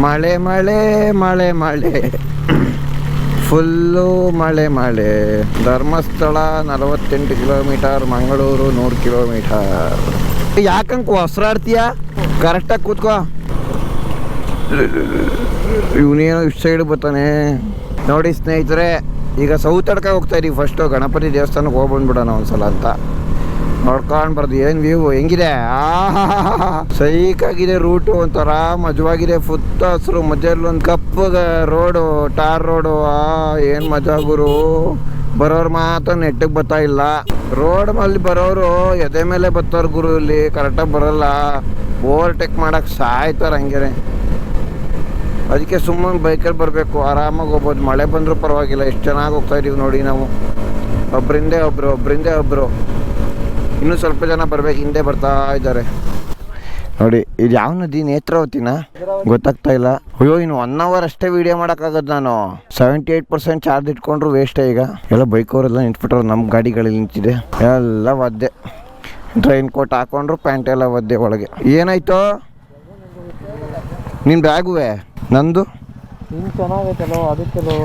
ಮಳೆ ಮಳೆ ಮಳೆ ಮಳೆ ಫುಲ್ಲು ಮಳೆ ಮಳೆ. Dharmasthala 48 kilometre, Mangaluru 100 kilometre. ಯಾಕಂಕ ಹೊಸ್ರಾಡ್ತೀಯ? ಕರೆಕ್ಟಾಗಿ ಕೂತ್ಕೋ. ಇವನೇನೋ ಇಷ್ಟು ಸೈಡ್ ಬರ್ತಾನೆ ನೋಡಿ ಸ್ನೇಹಿತರೆ. ಈಗ ಸೌತ್ ಅಡ್ಕ ಹೋಗ್ತಾ ಇದೀವಿ. ಫಸ್ಟು ಗಣಪತಿ ದೇವಸ್ಥಾನಕ್ಕೆ ಹೋಗ್ಬಂದ್ಬಿಡೋಣ ಒಂದ್ಸಲ ಅಂತ ನೋಡ್ಕೊಂಡು ಬರ್ದು. ಏನು ವ್ಯೂ ಹೆಂಗಿದೆ? ಸೈಕಾಗಿದೆ ರೂಟು, ಒಂಥರ ಮಜವಾಗಿದೆ. ಫುತ್ತ ಹಸ್ರು, ಮಧ್ಯದಲ್ಲಿ ಒಂದು ಕಪ್ಪು ರೋಡು, ಟಾರ್ ರೋಡು. ಏನು ಮಜಾ ಗುರು. ಬರೋರು ಮಾತ್ರ ನೆಟ್ಟಿಗೆ ಬರ್ತಾ ಇಲ್ಲ. ರೋಡ್ ಅಲ್ಲಿ ಬರೋರು ಎದೆ ಮೇಲೆ ಬರ್ತಾರ ಗುರು. ಇಲ್ಲಿ ಕರೆಕ್ಟಾಗಿ ಬರೋಲ್ಲ, ಓವರ್ಟೇಕ್ ಮಾಡಕ್ಕೆ ಸಾಯ್ತಾರೆ ಹಂಗೆ. ಅದಕ್ಕೆ ಸುಮ್ಮನೆ ಬೈಕಲ್ಲಿ ಬರಬೇಕು, ಆರಾಮಾಗಿ ಹೋಗ್ಬೋದು. ಮಳೆ ಬಂದರೂ ಪರವಾಗಿಲ್ಲ. ಎಷ್ಟು ಚೆನ್ನಾಗಿ ಹೋಗ್ತಾ ಇದೀವಿ ನೋಡಿ ನಾವು. ಒಬ್ಬರಿಂದೇ ಒಬ್ಬರು ಇನ್ನೂ ಸ್ವಲ್ಪ ಜನ ಬರ್ಬೇಕು, ಹಿಂದೆ ಬರ್ತಾ ಇದ್ದಾರೆ ನೋಡಿ. ಇದು ಯಾವ ನದಿ? ನೇತ್ರಾವತಿನ? ಗೊತ್ತಾಗ್ತಾ ಇಲ್ಲ. ಅಯ್ಯೋ, ಇನ್ನು 1 ಅವರ್ ಅಷ್ಟೇ ವೀಡಿಯೋ ಮಾಡೋಕ್ಕಾಗದು. ನಾನು 78% ಚಾರ್ಜ್ ಇಟ್ಕೊಂಡ್ರು ವೇಸ್ಟೇ. ಈಗ ಎಲ್ಲ ಬೈಕವರೆಲ್ಲ ನಿಂತ್ಬಿಟ್ರು, ನಮ್ಮ ಗಾಡಿಗಳಲ್ಲಿ ನಿಂತಿದೆ. ಎಲ್ಲ ಒದ್ದೆ. ರೈನ್ ಕೋಟ್ ಹಾಕೊಂಡ್ರು, ಪ್ಯಾಂಟ್ ಎಲ್ಲ ಒದ್ದೆ ಒಳಗೆ. ಏನಾಯ್ತು ನಿನ್ನ ಬ್ಯಾಗುವೆ? ನಂದು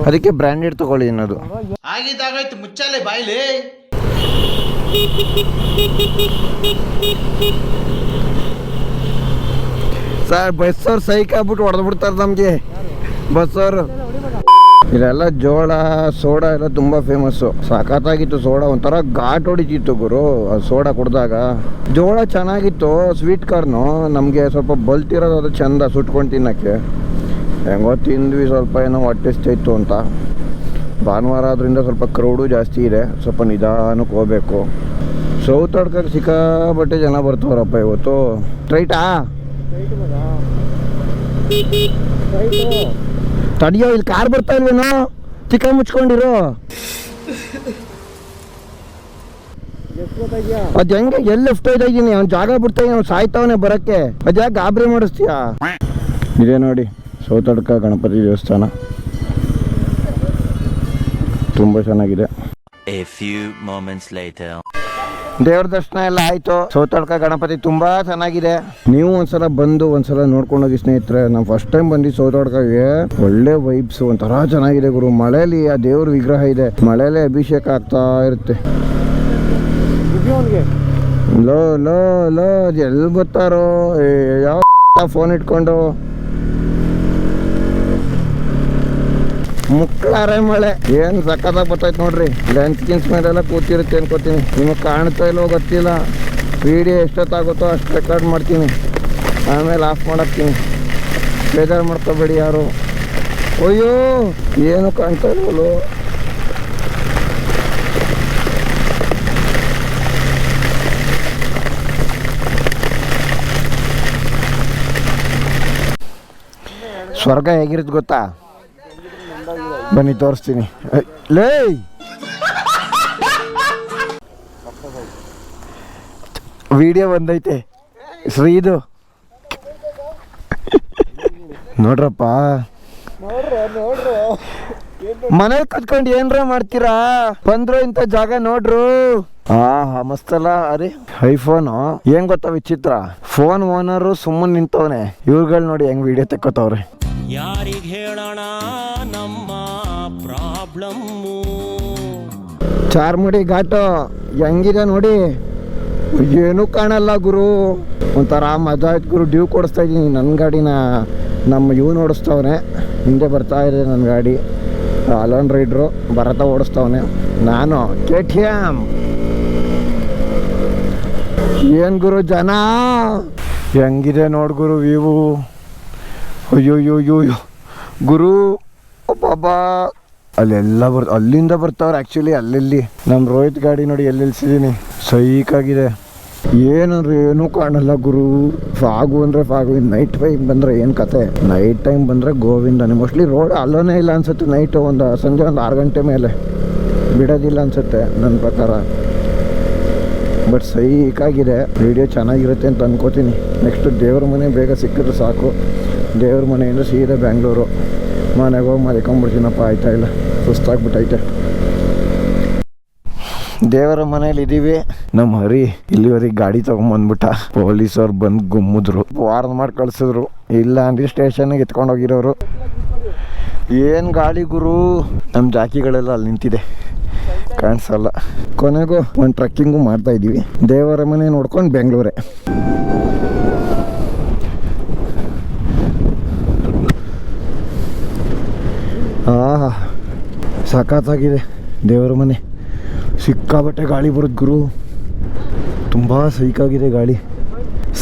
ಅದಕ್ಕೆ ಬ್ರ್ಯಾಂಡೆಡ್ ತಗೊಳ್ಳಿ ಅನ್ನೋದು. ಆಗಿದ್ದಾಗಾಯ್ತು, ಮುಚ್ಚಾಲೆ ಬಾಯ್ಲಿ. ಸರ್ ಬಸ್ಸವ್ರು ಸೈಕ್ ಆಗ್ಬಿಟ್ಟು ಹೊಡೆದ್ಬಿಡ್ತಾರೆ ನಮಗೆ. ಬಸ್ಸವರು ಇಲ್ಲೆಲ್ಲ ಜೋಳ ಸೋಡಾ ಎಲ್ಲ ತುಂಬ ಫೇಮಸ್ಸು. ಸಖತ್ತಾಗಿತ್ತು ಸೋಡಾ, ಒಂಥರ ಘಾಟ್ ಹೊಡಿತಿತ್ತು ಗುರು ಅದು ಸೋಡಾ ಕುಡ್ದಾಗ. ಜೋಳ ಚೆನ್ನಾಗಿತ್ತು, ಸ್ವೀಟ್ ಕಾರ್ನು. ನಮಗೆ ಸ್ವಲ್ಪ ಬಲ್ತಿರೋದು ಅದು ಚೆಂದ ಸುಟ್ಕೊಂಡು ತಿನ್ನೋಕ್ಕೆ. ಹೆಂಗೋ ತಿಂದ್ವಿ, ಸ್ವಲ್ಪ ಏನೋ ಹೊಟ್ಟೆಸ್ತಾಯಿತ್ತು ಅಂತ. ಭಾನುವಾರ ಆದ್ರಿಂದ ಸ್ವಲ್ಪ ಕ್ರೌಡು ಜಾಸ್ತಿ ಇದೆ, ಸ್ವಲ್ಪ ನಿಧಾನಕ್ಕೆ ಹೋಗ್ಬೇಕು. ಸೌತ್ ಅಡ್ಕಕ್ಕೆ ಸಿಕ್ಕಾಬಟ್ಟೆ ಜನ ಬರ್ತಾರಪ್ಪ ಇವತ್ತು. ಸ್ಟ್ರೈಟಾ? ತಡಿಯೋ, ಇಲ್ಲಿ ಕಾರ್ ಬರ್ತಾ ಇಲ್ವೇನೋ? ಚಿಕ್ಕ ಮುಚ್ಕೊಂಡಿರೋ. ಅದು ಹೆಂಗೆ ಎಲ್ಲಿ ಲೆಫ್ಟ್ ಹೋಯ್ತಾ ಇದ್ದೀನಿ? ಅವ್ನು ಜಾಗ ಬಿಡ್ತಾ ಇದ್ದೀನಿ, ಅವ್ನು ಸಾಯ್ತಾವನೆ ಬರೋಕ್ಕೆ. ಅದ್ಯಾಕೆ ಗಾಬರಿ ಮಾಡಿಸ್ತೀಯಾ? ಇದೇ ನೋಡಿ ಸೌತ್ ಅಡ್ಕ ಗಣಪತಿ ದೇವಸ್ಥಾನ, ತುಂಬ ಚೆನ್ನಾಗಿದೆ. ದೇವ್ರ ದರ್ಶನ ಎಲ್ಲ ಆಯಿತು. ಸೌತಡ್ಕ ಗಣಪತಿ ತುಂಬ ಚೆನ್ನಾಗಿದೆ. ನೀವು ಒಂದ್ಸಲ ಬಂದು ಒಂದ್ಸಲ ನೋಡ್ಕೊಂಡು ಹೋಗಿ ಸ್ನೇಹಿತರೆ. ನಾವು ಫಸ್ಟ್ ಟೈಮ್ ಬಂದು ಸೌತಡ್ಕಗೆ. ಒಳ್ಳೆ ವೈಬ್ಸ್, ಒಂಥರ ಚೆನ್ನಾಗಿದೆ ಗುರು. ಮಳೆಯಲ್ಲಿ ಆ ದೇವ್ರ ವಿಗ್ರಹ ಇದೆ, ಮಳೆಯಲ್ಲೇ ಅಭಿಷೇಕ ಆಗ್ತಾ ಇರುತ್ತೆ. ಲೋ ಲೋ ಲೋ ಎಲ್ಲಿ ಬರ್ತಾರೋ? ಯಾವ ಫೋನ್ ಇಟ್ಕೊಂಡು ಮುಕ್ಳಾರೆ ಮಳೆ. ಏನು ಸಕ್ಕತ್ತಾಗಿ ಬರ್ತೈತೆ ನೋಡ್ರಿ. ಲೆನ್ಸ್ ಗಿನ್ಸ್ ಮೇಲೆಲ್ಲ ಕೂತಿರುತ್ತೆ ಅನ್ಕೋತೀನಿ. ನಿಮಗೆ ಕಾಣ್ತಾ ಇಲ್ಲೋ ಗೊತ್ತಿಲ್ಲ. ವಿಡಿಯೋ ಎಷ್ಟೊತ್ತಾಗುತ್ತೋ ಅಷ್ಟು ರೆಕಾರ್ಡ್ ಮಾಡ್ತೀನಿ, ಆಮೇಲೆ ಆಫ್ ಮಾಡಾಕ್ತೀನಿ. ಬೇಜಾರು ಮಾಡ್ಕೋಬೇಡಿ ಯಾರು. ಅಯ್ಯೋ, ಏನು ಕಾಣ್ತಾ ಇಲ್ವಲ್ಲೋ. ಸ್ವರ್ಗ ಹೇಗಿರುತ್ತೆ ಗೊತ್ತಾ? ಬನ್ನಿ ತೋರಿಸ್ತೀನಿ. ಲೇ, ವಿಡಿಯೋ ಬಂದೈತೆ ಶ್ರೀದು ನೋಡ್ರಪ್ಪ. ಮನೇಲಿ ಕತ್ಕೊಂಡು ಏನ್ರ ಮಾಡ್ತೀರಾ? ಬಂದ್ರು ಇಂಥ ಜಾಗ ನೋಡ್ರು. ಮಸ್ತಲ್ಲ. ಅರೆ ಐಫೋನು ಏನ್ ಗೊತ್ತಾ ವಿಚಿತ್ರ? ಫೋನ್ ಓನರು ಸುಮ್ಮನೆ ನಿಂತವನೆ. ಇವ್ರುಗಳು ನೋಡಿ ಹೆಂಗ್ ವಿಡಿಯೋ ತೆಕ್ಕೋತವ್ರೆ. ಯಾರಿಗೆ ಹೇಳೋಣ ನಮ್ಮ ಪ್ರಾಬ್ಲಮ್ಮು? ಚಾರ್ಮುಡಿ ಘಾಟು ಹೆಂಗಿದೆ ನೋಡಿ. ಏನೂ ಕಾಣಲ್ಲ ಗುರು. ಒಂಥರ ಮಜಾ ಆಯ್ತು ಗುರು. ಡ್ಯೂ ಕೊಡಿಸ್ತಾ ಇದ್ದೀನಿ ನನ್ನ ಗಾಡಿನ. ನಮ್ಮ ಇವ್ನು ಓಡಿಸ್ತವನೆ, ಹಿಂದೆ ಬರ್ತಾ ಇದೆ ನನ್ನ ಗಾಡಿ. ಅಲೋನ್ ರೈಡ್ರು ಭರತ ಓಡಿಸ್ತವನೆ, ನಾನು KTM. ಏನು ಗುರು ಜನ ಹೆಂಗಿದೆ ನೋಡು ಗುರು ವ್ಯೂ. ಅಯ್ಯೋ ಗುರು ಬಾಬಾ. ಅಲ್ಲೆಲ್ಲ ಅಲ್ಲಿಂದ ಬರ್ತಾವ್ರೆ ಆ್ಯಕ್ಚುಲಿ. ಅಲ್ಲೆಲ್ಲಿ ನಮ್ಮ ರೋಹಿತ್ ಗಾಡಿ ನೋಡಿ ಎಲ್ಲೆಲ್ಸಿದ್ದೀನಿ. ಸೈಕಾಗಿದೆ. ಏನಂದ್ರೆ ಏನೂ ಕಾಣಲ್ಲ ಗುರು. ಫಾಗು ಅಂದರೆ ಫಾಗು. ನೈಟ್ ಟೈಮ್ ಬಂದರೆ ಏನು ಕತೆ? ನೈಟ್ ಟೈಮ್ ಬಂದರೆ ಗೋವಿಂದನೇ. ಮೋಸ್ಟ್ಲಿ ರೋಡ್ ಅಲ್ಲೋನೇ ಇಲ್ಲ ಅನ್ಸುತ್ತೆ. ನೈಟು ಸಂಜೆ 6 ಗಂಟೆ ಮೇಲೆ ಬಿಡೋದಿಲ್ಲ ಅನ್ಸುತ್ತೆ ನನ್ನ ಪ್ರಕಾರ. ಬಟ್ ಸೈಕಾಗಿದೆ. ವಿಡಿಯೋ ಚೆನ್ನಾಗಿರುತ್ತೆ ಅಂತ ಅನ್ಕೋತೀನಿ. ನೆಕ್ಸ್ಟು ದೇವ್ರ ಮನೆ ಬೇಗ ಸಿಕ್ಕಿದ್ರೆ ಸಾಕು. ದೇವ್ರ ಮನೆಯಿಂದ ಸೀದಾ ಬ್ಯಾಂಗ್ಳೂರು. ಮನೆಗೆ ಹೋಗಿ ಮಲ್ಕೊಂಬಿಡ್ತೀನಪ್ಪ. ಆಯ್ತಾ ಇಲ್ಲ, ಸುಸ್ತಾಗ್ಬಿಟ್ಟೈತೆ. ದೇವರ ಮನೇಲಿ ಇದ್ದೀವಿ. ನಮ್ಮ ಹರಿ ಇಲ್ಲಿವರೆಗೆ ಗಾಡಿ ತಗೊಂಬಂದ್ಬಿಟ್ಟ. ಪೊಲೀಸವ್ರು ಬಂದು ಗುಮ್ಮಿದ್ರು, ವಾರ್ನ್ ಮಾಡಿ ಕಳ್ಸಿದ್ರು. ಇಲ್ಲ ಅಂದ್ರೆ ಸ್ಟೇಷನ್ಗೆ ಎತ್ಕೊಂಡು ಹೋಗಿರೋರು. ಏನು ಗಾಳಿ ಗುರು. ನಮ್ಮ ಜಾಕಿಗಳೆಲ್ಲ ಅಲ್ಲಿ ನಿಂತಿದೆ, ಕಾಣಿಸಲ್ಲ. ಕೊನೆಗೂ ಒಂದು ಟ್ರಕ್ಕಿಂಗು ಮಾಡ್ತಾ ಇದ್ದೀವಿ. ದೇವರ ಮನೆ ನೋಡ್ಕೊಂಡು ಬೆಂಗಳೂರೇ. ಸಖತ್ತಾಗಿದೆ ದೇವರ ಮನೆ. ಸಿಕ್ಕಾಬಟ್ಟೆ ಗಾಳಿ ಬರುತ್ತೆ ಗುರು, ತುಂಬ ಸೈಕಾಗಿದೆ ಗಾಳಿ.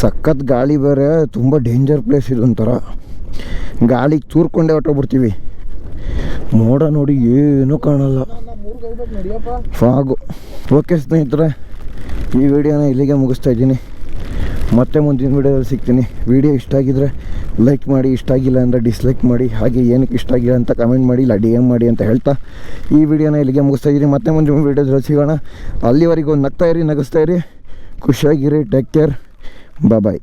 ಸಖತ್ ಗಾಳಿ ಬೇರೆ, ತುಂಬ ಡೇಂಜರ್ ಪ್ಲೇಸ್ ಇದೊಂಥರ. ಗಾಳಿಗೆ ತೂರ್ಕೊಂಡೇ ಹೊಟ್ಟೋಗ್ಬಿಡ್ತೀವಿ. ಮೋಡ ನೋಡಿ ಏನೂ ಕಾಣಲ್ಲ, ಫಾಗು. ಓಕೆ ಸ್ನೇಹಿತರೆ, ಈ ವಿಡಿಯೋನ ಇಲ್ಲಿಗೆ ಮುಗಿಸ್ತಾ ಇದ್ದೀನಿ. ಮತ್ತೆ ಮುಂದಿನ ವಿಡಿಯೋದಲ್ಲಿ ಸಿಗ್ತೀನಿ. ವಿಡಿಯೋ ಇಷ್ಟ ಆಗಿದ್ರೆ ಲೈಕ್ ಮಾಡಿ, ಇಷ್ಟ ಆಗಿಲ್ಲ ಅಂದರೆ ಡಿಸ್ಲೈಕ್ ಮಾಡಿ. ಹಾಗೆ ಏನಕ್ಕೆ ಇಷ್ಟ ಆಗಿಲ್ಲ ಅಂತ ಕಮೆಂಟ್ ಮಾಡಿ, ಇಲ್ಲ DM ಮಾಡಿ ಅಂತ ಹೇಳ್ತಾ ಈ ವಿಡಿಯೋನ ಇಲ್ಲಿಗೆ ಮುಗಿಸ್ತಾ ಇದ್ದೀನಿ. ಮತ್ತೆ ಮುಂದಿನ ವಿಡಿಯೋದಲ್ಲಿ ಸಿಗೋಣ. ಅಲ್ಲಿವರೆಗೂ ನಗ್ತಾ ಇರಿ, ನಗಿಸ್ತಾ ಇರಿ, ಖುಷಿಯಾಗಿರಿ. ಟೇಕ್ ಕೇರ್, ಬಾಯ್.